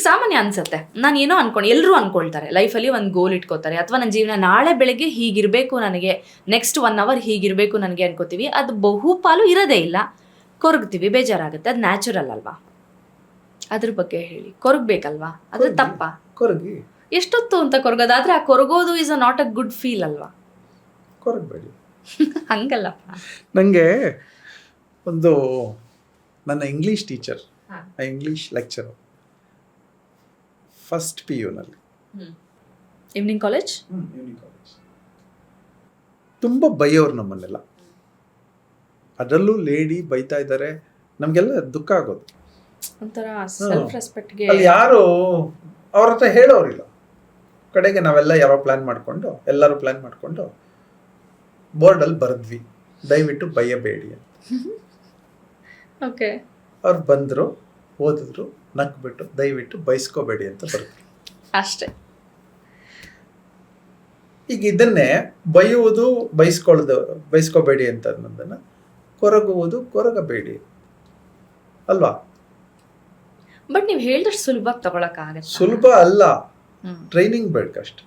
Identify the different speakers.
Speaker 1: ಸಾಮಾನ್ಯ ಅನ್ಸುತ್ತೆ, ನಾನು ಏನೋ ಅನ್ಕೊಂಡು ಎಲ್ಲರೂ ಅನ್ಕೊಳ್ತಾರೆ ಲೈಫಲ್ಲಿ ಒಂದು ಗೋಲ್ ಇಟ್ಕೋತಾರೆ, ಅಥವಾ ನನ್ನ ಜೀವನ ನಾಳೆ ಬೆಳಗ್ಗೆ ಹೀಗಿರಬೇಕು, ನನಗೆ ನೆಕ್ಸ್ಟ್ 1 hour ಹೀಗಿರಬೇಕು ನನಗೆ ಅನ್ಕೋತೀವಿ. ಅದು ಬಹುಪಾಲು ಇರೋದೇ ಇಲ್ಲ, ಕೊರಗ್ತೀವಿ, ಬೇಜಾರಾಗುತ್ತೆ. ಅದು ನ್ಯಾಚುರಲ್ ಅಲ್ವಾ? ಅದ್ರ ಬಗ್ಗೆ ಹೇಳಿ. ಕೊರಗ್ಬೇಕಲ್ವಾ? ಅದು ತಪ್ಪಾ?
Speaker 2: ಕೊರಗಿ.
Speaker 1: ಎಷ್ಟೊತ್ತು ಅಂತ ಕೊರಗೋದಾದ್ರೆ ಆ ಕೊರಗೋದು is not a good feel ಅಲ್ವಾ?
Speaker 2: ಕೊರಗಬೇಡಿ.
Speaker 1: ಹಂಗಲ್ಲಪ್ಪ.
Speaker 2: ನನಗೆ ಒಂದು ನನ್ನ English teacher, English lecturer, first PU ನಲ್ಲಿ
Speaker 1: ಈವ್ನಿಂಗ್ ಕಾಲೇಜ್,
Speaker 2: ತುಂಬ ಬೈಯೋರು ನಮ್ಮನ್ನೆಲ್ಲ. ಅದರಲ್ಲೂ ಲೇಡಿ ಬೈತಾ ಇದ್ದಾರೆ, ನಮಗೆಲ್ಲ ದುಃಖ ಆಗೋದು.
Speaker 1: ಒಂಥರ ಸೆಲ್ಫ್ ರೆಸ್ಪೆಕ್ಟ್ಗೆ
Speaker 2: ಅಲ್ಲಿ ಯಾರು ಅವ್ರ ಹತ್ರ ಹೇಳೋರಿಲ್ಲ. ಕಡೆಗೆ ನಾವೆಲ್ಲ ಯಾರೋ ಎಲ್ಲರೂ ಪ್ಲ್ಯಾನ್ ಮಾಡಿಕೊಂಡು ಬೋರ್ಡಲ್ಲಿ ಬರೆದ್ವಿ, ದಯವಿಟ್ಟು ಬೈಯಬೇಡಿ ಅಂತ.
Speaker 1: ಓಕೆ.
Speaker 2: ಅವ್ರು ಬಂದರು, ಓದಿದ್ರು, ನಕ್ಬಿಟ್ಟು ದಯವಿಟ್ಟು ಬೈಸ್ಕೋಬೇಡಿ ಅಂತ ಬರೆದ್ರು
Speaker 1: ಅಷ್ಟೇ.
Speaker 2: ಈಗ ಇದನ್ನೇ ಬೈಯುವುದು ಬೈಸ್ಕೋಬೇಡಿ ಅಂತ ಅನ್ನೋದನ್ನು ಕೊರಗುವುದು ಕೊರಗಬೇಡಿ ಅಲ್ವಾ?
Speaker 1: ಬಟ್ ನೀವು ಹೇಳಿದಷ್ಟು ಸುಲಭವಾಗಿ ತಗೊಳಕ್ಕಾಗತ್ತೆ?
Speaker 2: ಸುಲಭ ಅಲ್ಲ, ಟ್ರೈನಿಂಗ್ ಬೇಕಷ್ಟೆ.